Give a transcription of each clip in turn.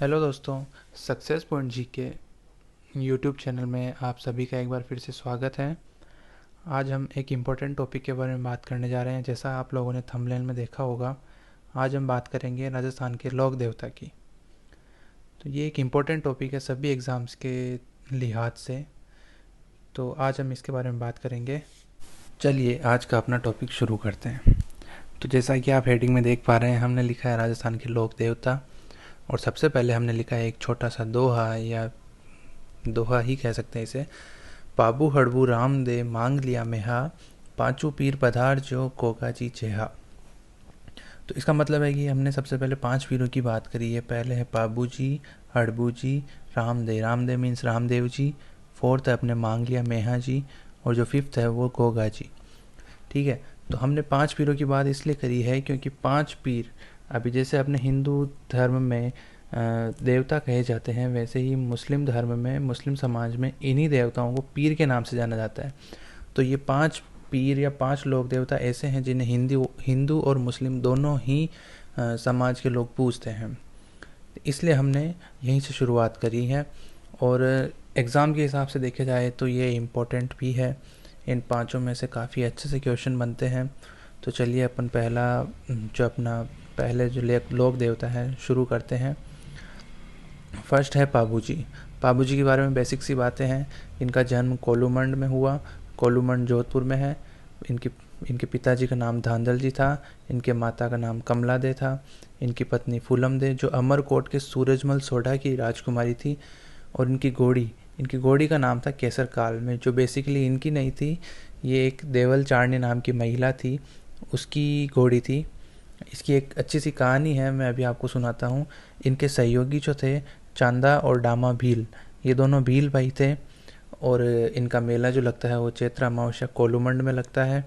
Hello दोस्तों। Success point जी के YouTube channel में आप सभी का एक बार फिर से स्वागत है। आज हम एक इम्पोर्टेंट टॉपिक के बारे में बात करने जा रहे हैं। जैसा आप लोगों ने थंबनेल में देखा होगा, आज हम बात करेंगे राजस्थान के लोक देवता की। तो ये एक इम्पोर्टेंट टॉपिक है सभी एग्ज़ाम्स के लिहाज से, तो आज हम इसके बारे में बात करेंगे। चलिए आज का अपना टॉपिक शुरू करते हैं। तो जैसा कि आप हेडिंग में देख पा रहे हैं, हमने लिखा है राजस्थान के लोक देवता, और सबसे पहले हमने लिखा है एक छोटा सा दोहा, या दोहा ही कह सकते हैं इसे। पाबू हड़बू राम दे मांग लिया मेहा, पांचू पीर पधार जो कोका जी चेहा। तो इसका मतलब है कि हमने सबसे पहले 5 पीरों की बात करी है। पहले है पाबू जी, हड़बू जी, रामदेव। रामदेव मीन्स रामदेव जी। फोर्थ है अपने मांग लिया मेहा जी, और जो फिफ्थ है वो गोगा जी। ठीक है। तो हमने 5 पीरों की बात इसलिए करी है क्योंकि 5 पीर, अभी जैसे अपने हिंदू धर्म में देवता कहे जाते हैं, वैसे ही मुस्लिम धर्म में, मुस्लिम समाज में इन्हीं देवताओं को पीर के नाम से जाना जाता है। तो ये 5 पीर या 5 लोक देवता ऐसे हैं जिन्हें हिंदू हिंदू और मुस्लिम दोनों ही समाज के लोग पूजते हैं। इसलिए हमने यहीं से शुरुआत करी है, और एग्ज़ाम के हिसाब से देखा जाए तो ये इम्पोर्टेंट भी है। इन पांचों में से काफ़ी अच्छे से क्वेश्चन बनते हैं। तो चलिए अपन पहला जो अपना पहले जो लोक देवता है शुरू करते हैं। फर्स्ट है पाबू जी। पाबू जी के बारे में बेसिक सी बातें हैं। इनका जन्म कोलूमंड में हुआ। कोलूमंड जोधपुर में है। इनके इनके पिताजी का नाम धांधल जी था। इनके माता का नाम कमला दे था। इनकी पत्नी फूलम दे, जो अमरकोट के सूरजमल सोढ़ा की राजकुमारी थी। और इनकी घोड़ी का नाम था केसर काल में, जो बेसिकली इनकी नहीं थी, ये एक देवल चारणी नाम की महिला थी, उसकी घोड़ी थी। इसकी एक अच्छी सी कहानी है, मैं अभी आपको सुनाता हूँ। इनके सहयोगी जो थे, चांदा और डामा भील, ये दोनों भील भाई थे। और इनका मेला जो लगता है वो चैत्र अमावस्या कोलूमंड में लगता है।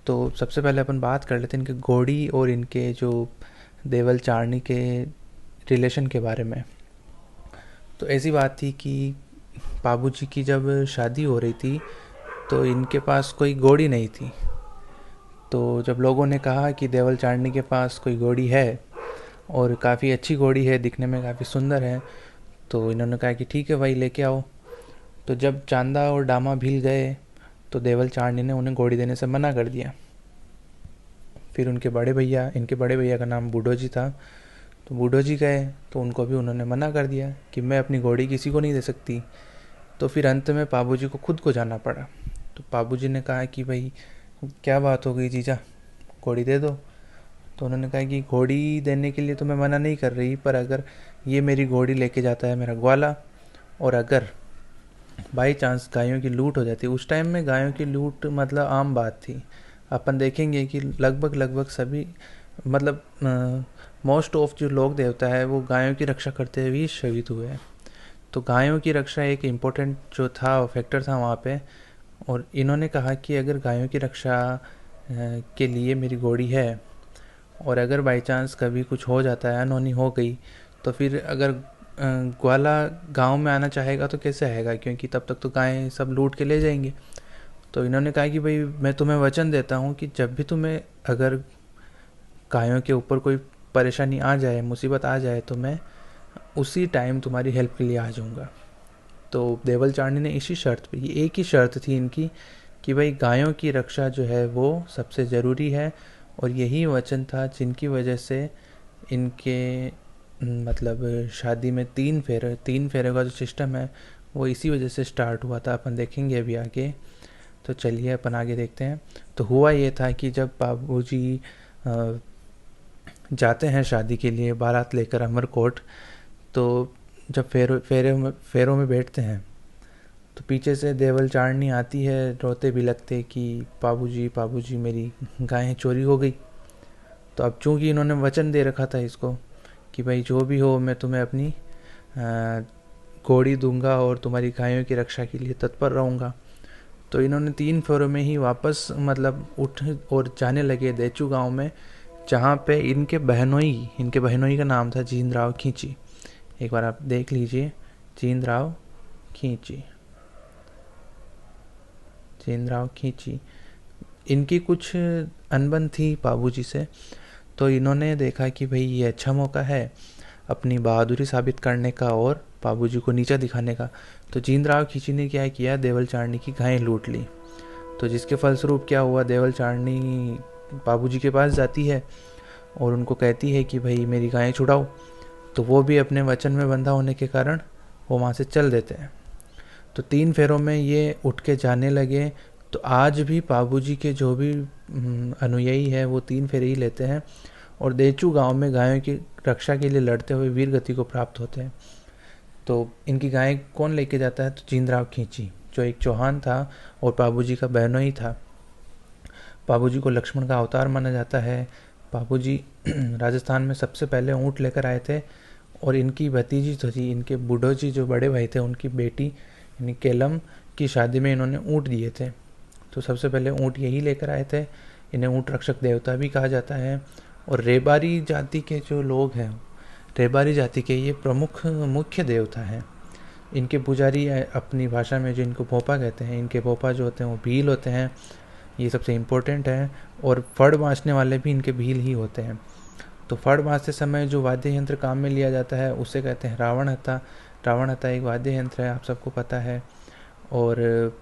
तो सबसे पहले अपन बात कर लेते हैं इनके घोड़ी और इनके जो देवल चारणी के रिलेशन के बारे में। तो ऐसी बात थी कि बाबू जी की जब शादी हो रही थी तो इनके पास कोई घोड़ी नहीं थी। तो जब लोगों ने कहा कि देवल चारणी के पास कोई घोड़ी है और काफ़ी अच्छी घोड़ी है, दिखने में काफ़ी सुंदर है, तो इन्होंने कहा कि ठीक है भाई, लेके आओ। तो जब चांदा और डामा भील गए तो देवल चारणी ने उन्हें घोड़ी देने से मना कर दिया। फिर इनके बड़े भैया का नाम बूढ़ो जी था। तो बूढ़ो जी गए तो उनको भी उन्होंने मना कर दिया कि मैं अपनी घोड़ी किसी को नहीं दे सकती। तो फिर अंत में पाबू जी को खुद को जाना पड़ा। तो पाबू जी ने कहा कि भाई क्या बात हो गई जीजा, घोड़ी दे दो। तो उन्होंने कहा कि घोड़ी देने के लिए तो मैं मना नहीं कर रही, पर अगर ये मेरी घोड़ी लेके जाता है मेरा ग्वाला, और अगर बाई चांस गायों की लूट हो जाती, उस टाइम में गायों की लूट मतलब आम बात थी। अपन देखेंगे कि लगभग लगभग सभी, मतलब मोस्ट ऑफ जो लोक देवता है वो गायों की रक्षा करते हुए ही शहीद हुए हैं। तो गायों की रक्षा एक इम्पोर्टेंट जो था फैक्टर था वहाँ पे। और इन्होंने कहा कि अगर गायों की रक्षा के लिए मेरी घोड़ी है, और अगर बाई चांस कभी कुछ हो जाता है, अनहोनी हो गई, तो फिर अगर ग्वाला गांव में आना चाहेगा तो कैसे आएगा, क्योंकि तब तक तो गायें सब लूट के ले जाएंगे। तो इन्होंने कहा कि भाई मैं तुम्हें वचन देता हूँ कि जब भी तुम्हें अगर गायों के ऊपर कोई परेशानी आ जाए, मुसीबत आ जाए, तो मैं उसी टाइम तुम्हारी हेल्प के लिए आ जाऊँगा। तो देवल चारणी ने इसी शर्त पे, ये एक ही शर्त थी इनकी, कि भाई गायों की रक्षा जो है वो सबसे ज़रूरी है। और यही वचन था जिनकी वजह से इनके मतलब शादी में 3 फेरे का जो सिस्टम है वो इसी वजह से स्टार्ट हुआ था। अपन देखेंगे अभी आगे। तो चलिए अपन आगे देखते हैं। तो हुआ ये था कि जब बाबूजी जाते हैं शादी के लिए बारात लेकर अमरकोट, तो जब फेरों में बैठते हैं तो पीछे से देवल चारणी आती है रोते बिलखते कि बाबूजी मेरी गायें चोरी हो गई। तो अब चूंकि इन्होंने वचन दे रखा था इसको कि भाई जो भी हो मैं तुम्हें अपनी घोड़ी दूंगा और तुम्हारी गायों की रक्षा के लिए तत्पर रहूँगा। तो इन्होंने 3 फेरों में ही वापस मतलब उठ और जाने लगे देचू गांव में, जहाँ पे इनके बहनोई का नाम था जींद राव खींची। एक बार आप देख लीजिए, जींद राव खींची, जींद राव खींची। इनकी कुछ अनबन थी बाबूजी से। तो इन्होंने देखा कि भाई ये अच्छा मौका है, अपनी बहादुरी साबित करने का और बाबूजी को नीचा दिखाने का। तो जींद खींची ने क्या किया, देवल चारनी की गायें लूट ली। तो जिसके फलस्वरूप क्या हुआ, देवल चारनी बाबूजी के पास जाती है और उनको कहती है कि भाई मेरी गायें छुड़ाओ। तो वो भी अपने वचन में बंधा होने के कारण वो वहाँ से चल देते हैं। तो 3 फेरों में ये उठ के जाने लगे। तो आज भी बाबूजी के जो भी अनुयायी है वो 3 फेरे ही लेते हैं और देचू गांव में गायों की रक्षा के लिए लड़ते हुए वीर गति को प्राप्त होते हैं। तो इनकी गायें कौन लेके जाता है, तो जींद खींची जो एक चौहान था और बाबूजी का बहनोई था। बाबूजी को लक्ष्मण का अवतार माना जाता है। बाबूजी राजस्थान में सबसे पहले ऊँट लेकर आए थे और इनकी भतीजी थी, इनके बूढ़ो जी जो बड़े भाई थे उनकी बेटी यानी केलम की शादी में इन्होंने ऊँट दिए थे। तो सबसे पहले ऊँट यही लेकर आए थे। इन्हें ऊँट रक्षक देवता भी कहा जाता है। और रेबारी जाति के जो लोग हैं, रेबारी जाति के ये प्रमुख मुख्य देवता हैं। इनके पुजारी अपनी भाषा में जो इनको भोपा कहते हैं, इनके भोपा जो होते हैं वो भील होते हैं, ये सबसे इम्पोर्टेंट है। और फड़ बाँचने वाले भी इनके भील ही होते हैं। तो फड़ बाँचते समय जो वाद्य यंत्र काम में लिया जाता है उसे कहते हैं रावण हत्था। रावण हत्था एक वाद्य यंत्र है, आप सबको पता है। और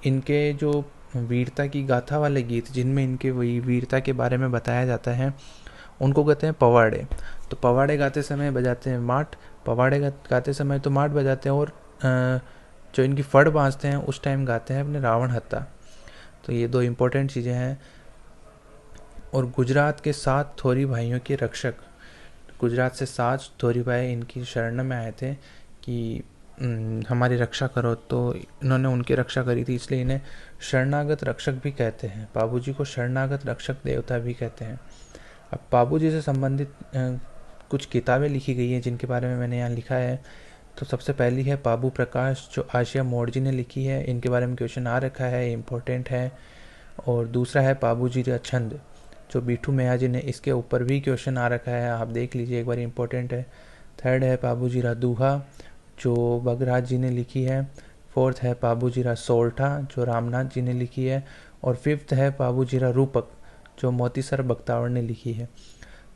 इनके जो वीरता की गाथा वाले गीत जिनमें इनके वही वीरता के बारे में बताया जाता है उनको कहते हैं पवाड़े। तो पवाड़े गाते समय बजाते हैं माट, पवाड़े गाते समय तो माट बजाते हैं और जो इनकी फड़ बाँचते हैं उस टाइम गाते हैं अपने रावण हत्था। तो ये 2 इम्पोर्टेंट चीज़ें हैं। और गुजरात के 7 थोरी भाइयों के रक्षक, गुजरात से 7 थोरी भाई इनकी शरण में आए थे कि हमारी रक्षा करो। तो इन्होंने उनकी रक्षा करी थी, इसलिए इन्हें शरणागत रक्षक भी कहते हैं। बाबूजी को शरणागत रक्षक देवता भी कहते हैं। अब बाबूजी से संबंधित कुछ किताबें लिखी गई हैं जिनके बारे में मैंने यहाँ लिखा है। तो सबसे पहली है बाबू प्रकाश जो आशिया मोड़ जी ने लिखी है, इनके बारे में क्वेश्चन आ रखा है, इम्पोर्टेंट है। और दूसरा है बाबूजी रा छंद जो बीठू मेहा जी ने, इसके ऊपर भी क्वेश्चन आ रखा है, आप देख लीजिए एक बार, इम्पोर्टेंट है। थर्ड है बाबूजी रा दूहा जो बगराज जी ने लिखी है। फोर्थ है बाबूजी रा सोल्ठा जो रामनाथ जी ने लिखी है। और फिफ्थ है बाबूजी रा रूपक जो मोतीसर बख्तावर ने लिखी है।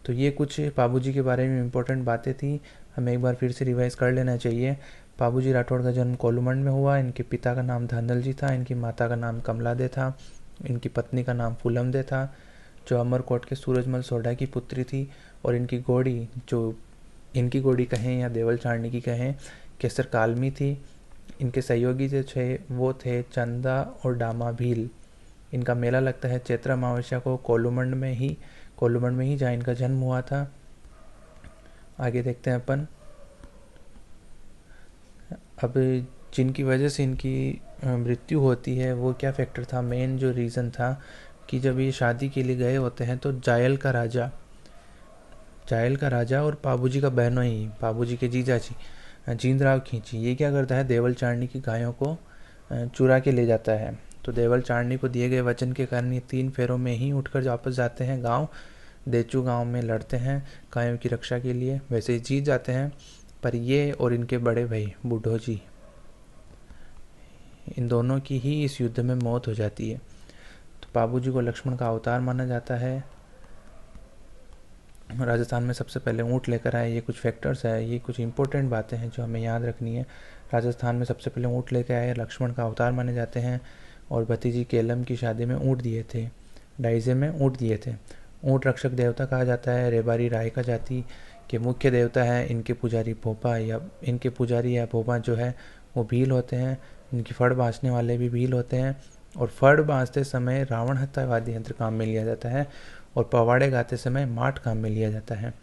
तो ये कुछ बाबूजी के बारे में इम्पोर्टेंट बातें थी, हमें एक बार फिर से रिवाइज कर लेना चाहिए। बाबूजी राठौड़ का जन्म कोलूमंड में हुआ। इनके पिता का नाम धांधल जी था, इनकी माता का नाम कमला दे था, इनकी पत्नी का नाम फूलम दे था जो अमरकोट के सूरजमल सोढ़ा की पुत्री थी। और इनकी घोड़ी, जो इनकी घोड़ी कहें या देवल चारनी की कहें, केसर कालमी थी। इनके सहयोगी जो थे वो थे चंदा और डामा भील। इनका मेला लगता है चैत्र अमावस्या को कोलूमंड में ही जहाँ इनका जन्म हुआ था। आगे देखते हैं अपन। अब जिनकी वजह से इनकी मृत्यु होती है वो क्या फैक्टर था, मेन जो रीज़न था कि जब ये शादी के लिए गए होते हैं तो जायल का राजा और बाबूजी का बहनोई, बाबूजी के जीजा जी जींद खींची, ये क्या करता है, देवल चारनी की गायों को चुरा के ले जाता है। तो देवल चारनी को दिए गए वचन के कारण ये 3 फेरों में ही उठकर वापस जाते हैं गांव। देचू गांव में लड़ते हैं गायों की रक्षा के लिए, वैसे ही जीत जाते हैं। पर ये और इनके बड़े भाई बूढ़ो जी, इन दोनों की ही इस युद्ध में मौत हो जाती है। तो बाबूजी को लक्ष्मण का अवतार माना जाता है। राजस्थान में सबसे पहले ऊँट लेकर आए, ये कुछ फैक्टर्स है, ये कुछ इंपॉर्टेंट बातें हैं जो हमें याद रखनी है। राजस्थान में सबसे पहले ऊँट लेकर आए, लक्ष्मण का अवतार माने जाते हैं। और भतीजी केलम की शादी में ऊँट दिए थे, डाइजे में ऊँट दिए थे। ऊँट रक्षक देवता कहा जाता है। रेबारी राय का जाति के मुख्य देवता है। इनके पुजारी या भोपा जो है वो भील होते हैं। इनकी फड़ बाँचने वाले भी भील होते हैं। और फड़ बाँचते समय रावण हत्था वाद्य यंत्र काम में लिया जाता है और पवाड़े गाते समय माट काम में लिया जाता है।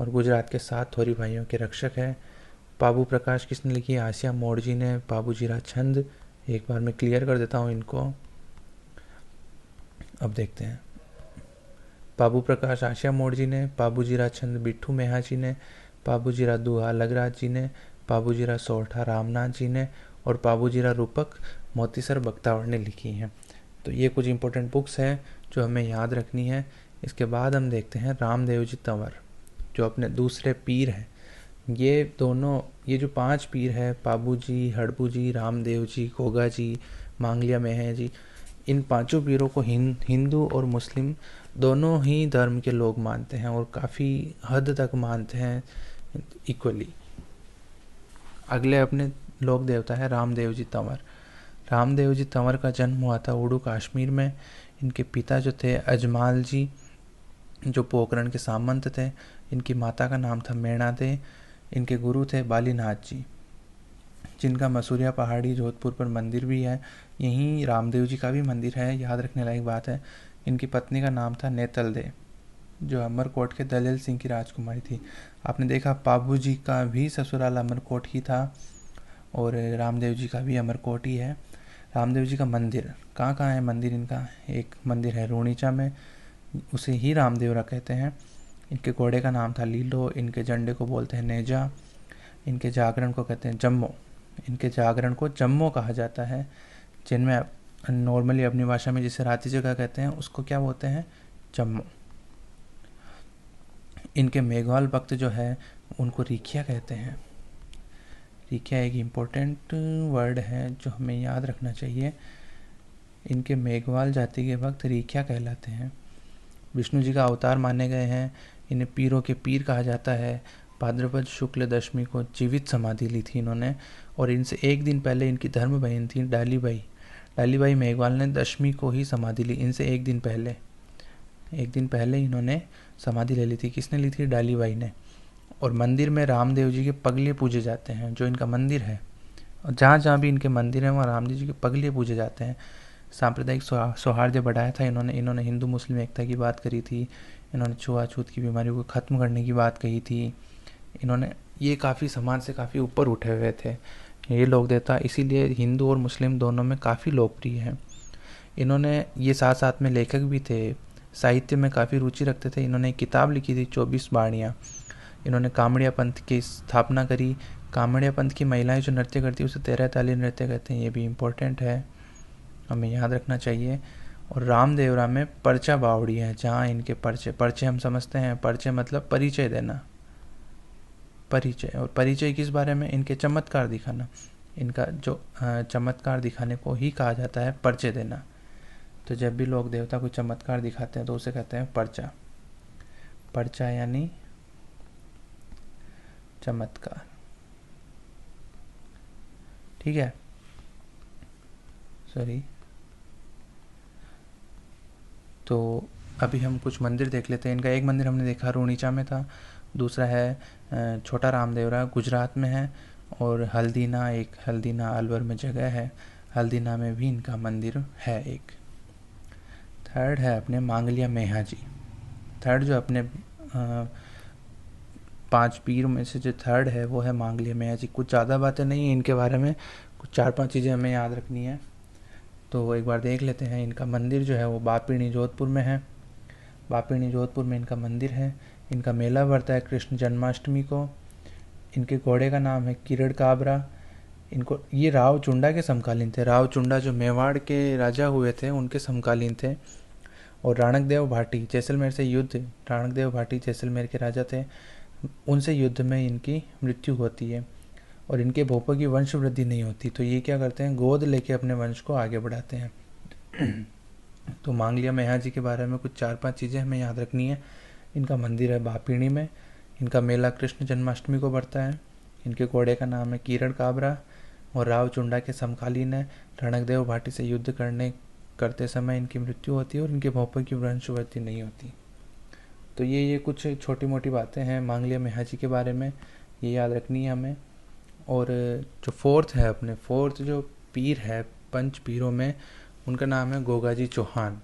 और गुजरात के 7 थोरी भाइयों के रक्षक है। बाबू प्रकाश किसने लिखी, आसिया मोड़ जी ने। बाबूजी रा छंद, एक बार मैं क्लियर कर देता हूँ इनको, अब देखते हैं। बाबू प्रकाश आसिया मोड़ जी ने, बाबूजी रा छंद बिट्ठू मेहा जी ने, बाबूजी रा दुहा लगराज जी ने, बाबूजी रा सोठा रामनाथ जी ने और बाबूजी रा रूपक मोतीसर बख्तावर ने लिखी हैं। तो ये कुछ इंपॉर्टेंट बुक्स हैं जो हमें याद रखनी है। इसके बाद हम देखते हैं रामदेव जी तंवर जो अपने दूसरे पीर हैं। ये जो 5 पीर है, बाबू जी, हड़बू जी, रामदेव जी, गोगा जी, मांगलिया मेह जी, इन 5 पीरों को हिंदू और मुस्लिम दोनों ही धर्म के लोग मानते हैं और काफ़ी हद तक मानते हैं इक्वली। अगले अपने लोक देवता है रामदेव जी तंवर। रामदेव जी तंवर का जन्म हुआ था उड़ू कश्मीर में। इनके पिता जो थे अजमाल जी, जो पोखरण के सामंत थे। इनकी माता का नाम था मेणा दे। इनके गुरु थे बालीनाथ जी, जिनका मसूरिया पहाड़ी जोधपुर पर मंदिर भी है। यहीं रामदेव जी का भी मंदिर है, याद रखने लायक बात है। इनकी पत्नी का नाम था नेतल दे, जो अमरकोट के दलेल सिंह की राजकुमारी थी। आपने देखा पाबू जी का भी ससुराल अमरकोट ही था और रामदेव जी का भी अमरकोट ही है। रामदेव जी का मंदिर कहाँ कहाँ है? मंदिर इनका एक मंदिर है रूणीचा में, उसे ही रामदेवरा कहते हैं। इनके घोड़े का नाम था लीलो। इनके झंडे को बोलते हैं नेजा। इनके जागरण को कहते हैं जम्मो। इनके जागरण को जम्मो कहा जाता है, जिनमें नॉर्मली अपनी भाषा में जिसे राती जगह कहते हैं उसको क्या बोलते हैं? जम्मो। इनके मेघवाल भक्त जो है उनको रिखिया कहते हैं। रिखिया एक इम्पोर्टेंट वर्ड है जो हमें याद रखना चाहिए। इनके मेघवाल जाति के भक्त रिखिया कहलाते हैं। विष्णु जी का अवतार माने गए हैं। इन्हें पीरों के पीर कहा जाता है। भाद्रपद शुक्ल दशमी को जीवित समाधि ली थी इन्होंने, और इनसे एक दिन पहले इनकी धर्म बहन थी डालीबाई। डालीबाई मेघवाल ने दशमी को ही समाधि ली। इनसे एक दिन पहले इन्होंने समाधि ले ली थी। किसने ली थी? डालीबाई ने। और मंदिर में रामदेव जी के पगले पूजे जाते हैं, जो इनका मंदिर है। और जहाँ जहाँ भी इनके मंदिर हैं वहाँ रामदेव जी के पगले पूजे जाते हैं। सांप्रदायिक सौहार्द बढ़ाया था इन्होंने हिंदू मुस्लिम एकता की बात करी थी। इन्होंने छुआछूत की बीमारी को ख़त्म करने की बात कही थी। इन्होंने ये काफ़ी समाज से काफ़ी ऊपर उठे हुए थे ये लोक देवता, इसीलिए हिंदू और मुस्लिम दोनों में काफ़ी लोकप्रिय हैं। इन्होंने ये साथ साथ में लेखक भी थे, साहित्य में काफ़ी रुचि रखते थे। इन्होंने एक किताब लिखी थी 24 बाणियाँ। इन्होंने कामड़िया पंथ की स्थापना करी। कामड़िया पंथ की महिलाएं जो नृत्य करती है उसे 13 ताली नृत्य कहते हैं। ये भी इम्पोर्टेंट है, हमें याद रखना चाहिए। और रामदेवरा में पर्चा बावड़ी है, जहाँ इनके पर्चे हम समझते हैं, पर्चे मतलब परिचय देना, परिचय। और परिचय किस बारे में? इनके चमत्कार दिखाना। इनका जो चमत्कार दिखाने को ही कहा जाता है पर्चे देना। तो जब भी लोग देवता कोई चमत्कार दिखाते हैं तो उसे कहते हैं पर्चा। पर्चा यानी चमत्कार, ठीक है, सॉरी। तो अभी हम कुछ मंदिर देख लेते हैं। इनका एक मंदिर हमने देखा रूणीचा में था, दूसरा है छोटा रामदेवरा गुजरात में है, और हल्दीना अलवर में जगह है, हल्दीना में भी इनका मंदिर है एक। थर्ड है अपने मांगलिया मेहा जी। थर्ड जो अपने 5 पीर में से जो थर्ड है वो है मांगलिया मेहा जी। कुछ ज़्यादा बातें नहीं है इनके बारे में, कुछ 4-5 चीज़ें हमें याद रखनी है, तो एक बार देख लेते हैं। इनका मंदिर जो है वो बापीणी जोधपुर में है। बापीणी जोधपुर में इनका मंदिर है। इनका मेला बढ़ता है कृष्ण जन्माष्टमी को। इनके घोड़े का नाम है किरण काबरा। ये राव चुंडा के समकालीन थे। राव चुंडा जो मेवाड़ के राजा हुए थे उनके समकालीन थे। और राणकदेव भाटी जैसलमेर से युद्ध, राणकदेव भाटी जैसलमेर के राजा थे, उनसे युद्ध में इनकी मृत्यु होती है और इनके भोपों की वंश वृद्धि नहीं होती। तो ये क्या करते हैं? गोद लेके अपने वंश को आगे बढ़ाते हैं। तो मांगलिया मेहा जी के बारे में कुछ 4-5 चीज़ें हमें याद रखनी है। इनका मंदिर है बापीणी में। इनका मेला कृष्ण जन्माष्टमी को बढ़ता है। इनके घोड़े का नाम है किरण काबरा और राव चुंडा के समकालीन है। रणकदेव भाटी से युद्ध करते समय इनकी मृत्यु होती है और इनके भोपों की वंशवृद्धि नहीं होती। तो ये कुछ छोटी मोटी बातें हैं मांगलिया मेहा जी के बारे में, ये याद रखनी है हमें। और जो फोर्थ जो पीर है 5 पीरों में, उनका नाम है गोगाजी चौहान।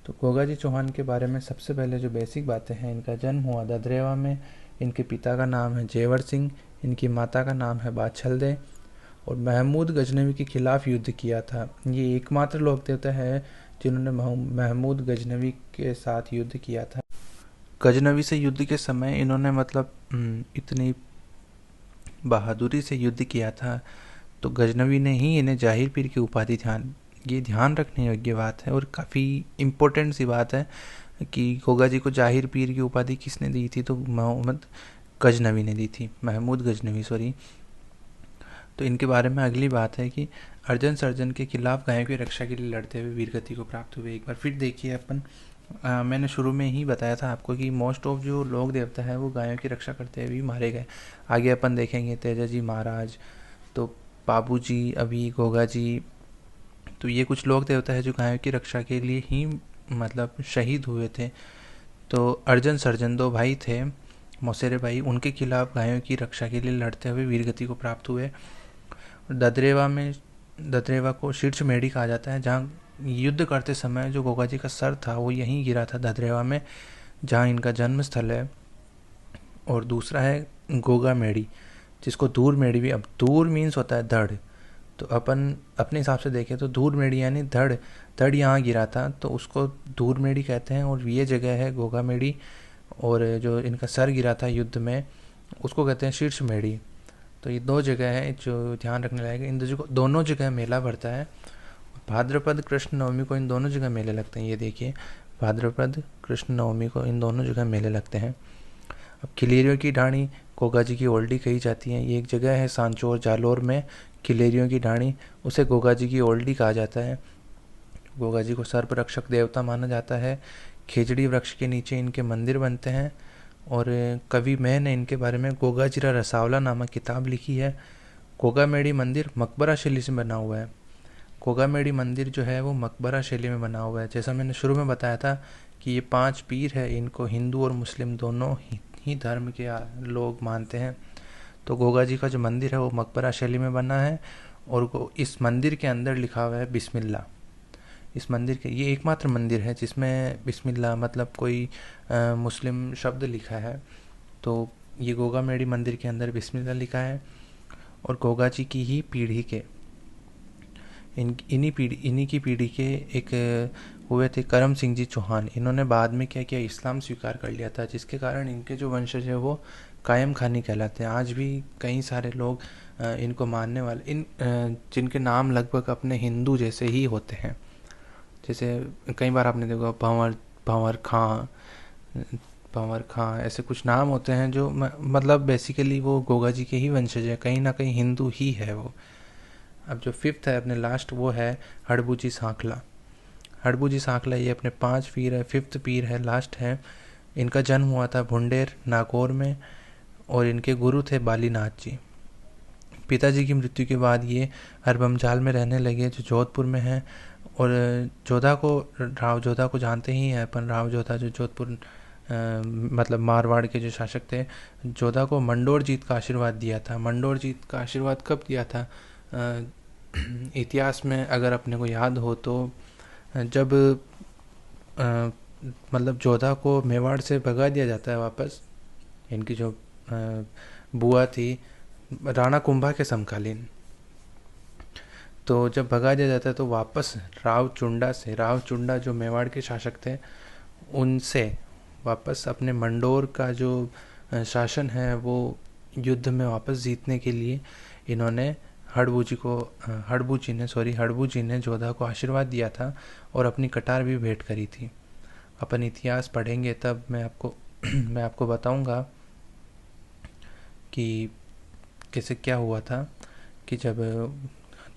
तो गोगाजी चौहान के बारे में सबसे पहले जो बेसिक बातें हैं, इनका जन्म हुआ ददरेवा में। इनके पिता का नाम है जेवर सिंह। इनकी माता का नाम है बाछल दे। और महमूद गजनवी के खिलाफ युद्ध किया था। ये एकमात्र लोक देवता है जिन्होंने महमूद गजनवी के साथ युद्ध किया था। गजनवी से युद्ध के समय इन्होंने मतलब इतनी बहादुरी से युद्ध किया था, तो गजनवी ने ही इन्हें जाहिर पीर की उपाधि ध्यान रखने योग्य बात है और काफ़ी इम्पोर्टेंट सी बात है कि गोगा जी को जाहिर पीर की उपाधि किसने दी थी? तो महमूद गजनवी ने दी थी, महमूद गजनवी सॉरी। तो इनके बारे में अगली बात है कि अर्जुन सर्जन के खिलाफ गायों की रक्षा के लिए लड़ते हुए वीरगति को प्राप्त हुए। एक बार फिर देखिए अपन, मैंने शुरू में ही बताया था आपको कि मोस्ट ऑफ जो लोग देवता है वो गायों की रक्षा करते हुए भी मारे गए। आगे अपन देखेंगे तेजा जी महाराज, तो बाबू जी, अभी गोगा जी, तो ये कुछ लोग देवता है जो गायों की रक्षा के लिए ही मतलब शहीद हुए थे। तो अर्जुन सर्जन 2 भाई थे, मौसेरे भाई, उनके खिलाफ गायों की रक्षा के लिए लड़ते हुए वीरगति को प्राप्त हुए। ददरेवा को शीर्ष मेढ़ी कहा जाता है, जहाँ युद्ध करते समय जो गोगा जी का सर था वो यहीं गिरा था ददरेवा में, जहाँ इनका जन्म स्थल है। और दूसरा है गोगा मेढ़ी, जिसको धूर मेढ़ी भी, अब धूर मीन्स होता है धड़, तो अपन अपने हिसाब से देखें तो धूर मेढ़ी यानी धड़, धड़ यहाँ गिरा था तो उसको धूर मेढ़ी कहते हैं, और ये जगह है गोगा मेढ़ी। और जो इनका सर गिरा था युद्ध में उसको कहते हैं शीर्ष मेढ़ी। तो ये 2 जगह है जो ध्यान रखने लायक है। इन दोनों जगह मेला भरता है। भाद्रपद कृष्ण नवमी को इन दोनों जगह मेले लगते हैं। ये देखिए, भाद्रपद कृष्ण नवमी को इन दोनों जगह मेले लगते हैं। अब खिलेरियों की ढाणी गोगा जी की ओल्डी कही जाती है। ये एक जगह है सांचौर जालोर में, खिलेरियों की ढाणी, उसे गोगा जी की ओल्डी कहा जाता है। गोगा जी को सर्प रक्षक देवता माना जाता है। खेजड़ी वृक्ष के नीचे इनके मंदिर बनते हैं। और कवि मैं ने इनके बारे में गोगाजीरा रसावला नामक किताब लिखी है। गोगामेड़ी मंदिर मकबरा शैली से बना हुआ है। गोगामेड़ी मंदिर जो है वो मकबरा शैली में बना हुआ है। जैसा मैंने शुरू में बताया था कि ये 5 पीर है, इनको हिंदू और मुस्लिम दोनों ही धर्म के लोग मानते हैं। तो गोगा जी का जो मंदिर है वो मकबरा शैली में बना है, और इस मंदिर के अंदर लिखा हुआ है बिस्मिल्लाह। इस मंदिर के, ये एकमात्र मंदिर है जिसमें बिस्मिल्लाह मतलब कोई मुस्लिम शब्द लिखा है। तो ये गोगा मेड़ी मंदिर के अंदर बिस्मिल्लाह लिखा है। और गोगा जी की ही पीढ़ी के इन्हीं की पीढ़ी के एक हुए थे करम सिंह जी चौहान। इन्होंने बाद में क्या किया, इस्लाम स्वीकार कर लिया था, जिसके कारण इनके जो वंशज है वो कायम खानी कहलाते हैं। आज भी कई सारे लोग इनको मानने वाले, जिनके नाम लगभग अपने हिंदू जैसे ही होते हैं। जैसे कई बार आपने देखा भंवर खां ऐसे कुछ नाम होते हैं जो मतलब बेसिकली वो गोगा जी के ही वंशज है, कहीं ना कहीं हिंदू ही है वो। अब जो 5th है अपने लास्ट, वो है हड़बूजी सांखला। हड़बूजी सांखला ये अपने 5 पीर है, 5th पीर है, लास्ट है। इनका जन्म हुआ था भुंडेर नागौर में, और इनके गुरु थे बालीनाथ जी। पिताजी की मृत्यु के बाद ये हरबमजाल में रहने लगे, जो जोधपुर में है। और राव जोधा को जानते ही हैं अपन। राव जोधा जो जोधपुर मतलब मारवाड़ के जो शासक थे, जोधा को मंडोर जीत का आशीर्वाद दिया था। मंडोर जीत का आशीर्वाद कब दिया था? इतिहास में अगर अपने को याद हो तो जब मतलब जोधा को मेवाड़ से भगा दिया जाता है वापस, इनकी जो बुआ थी राणा कुंभा के समकालीन, तो जब भगा दिया जाता है तो वापस राव चुंडा जो मेवाड़ के शासक थे, उनसे वापस अपने मंडोर का जो शासन है वो युद्ध में वापस जीतने के लिए इन्होंने हड़बू जी ने जोधा को आशीर्वाद दिया था और अपनी कटार भी भेंट करी थी। अपन इतिहास पढ़ेंगे तब मैं आपको बताऊंगा कि कैसे क्या हुआ था, कि जब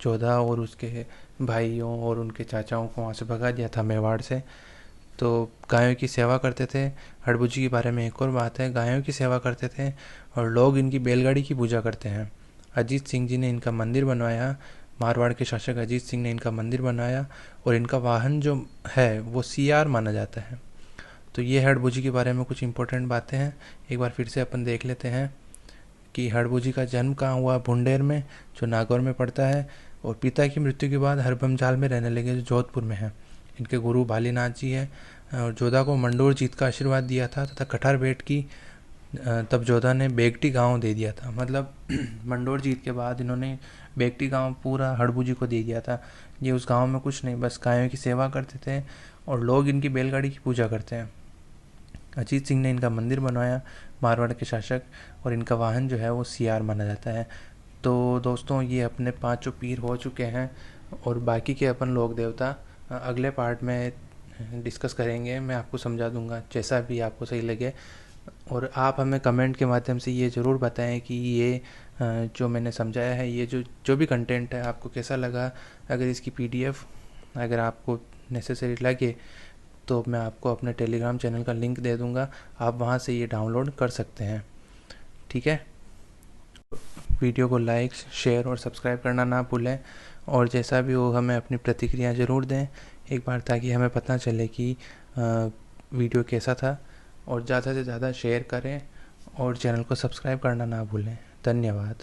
जोधा और उसके भाइयों और उनके चाचाओं को वहाँ से भगा दिया था मेवाड़ से, तो गायों की सेवा करते थे। हड़बू जी के बारे में एक और बात है, गायों की सेवा करते थे और लोग इनकी बैलगाड़ी की पूजा करते हैं। अजीत सिंह जी ने इनका मंदिर बनवाया, मारवाड़ के शासक अजीत सिंह ने इनका मंदिर बनाया, और इनका वाहन जो है वो सियार माना जाता है। तो ये हड़बू जी के बारे में कुछ इंपॉर्टेंट बातें हैं, एक बार फिर से अपन देख लेते हैं कि हड़बू जी का जन्म कहाँ हुआ, भुंडेर में जो नागौर में पड़ता है, और पिता की मृत्यु के बाद हरबमजाल में रहने लगे जो जोधपुर में है। इनके गुरु बालीनाथ जी है, और जोधा को मंडोर जीत का आशीर्वाद दिया था तथा कठार भेंट की। तब जोधा ने बेगटी गांव दे दिया था, मतलब मंडोर जीत के बाद इन्होंने बेगटी गांव पूरा हड़बू जी को दे दिया था। ये उस गांव में कुछ नहीं, बस गायों की सेवा करते थे और लोग इनकी बैलगाड़ी की पूजा करते हैं। अजीत सिंह ने इनका मंदिर बनवाया, मारवाड़ के शासक, और इनका वाहन जो है वो सियार माना जाता है। तो दोस्तों ये अपने 5 पीर हो चुके हैं, और बाकी के अपन लोक देवता अगले पार्ट में डिस्कस करेंगे। मैं आपको समझा दूंगा, जैसा भी आपको सही लगे। और आप हमें कमेंट के माध्यम से ये ज़रूर बताएं कि ये जो मैंने समझाया है, ये जो जो भी कंटेंट है आपको कैसा लगा। अगर इसकी पीडीएफ अगर आपको नेसेसरी लगे तो मैं आपको अपने टेलीग्राम चैनल का लिंक दे दूंगा, आप वहां से ये डाउनलोड कर सकते हैं। ठीक है, वीडियो को लाइक शेयर और सब्सक्राइब करना ना भूलें, और जैसा भी हो हमें अपनी प्रतिक्रिया ज़रूर दें एक बार, ताकि हमें पता चले कि वीडियो कैसा था। और ज़्यादा से ज़्यादा शेयर करें और चैनल को सब्सक्राइब करना ना भूलें। धन्यवाद।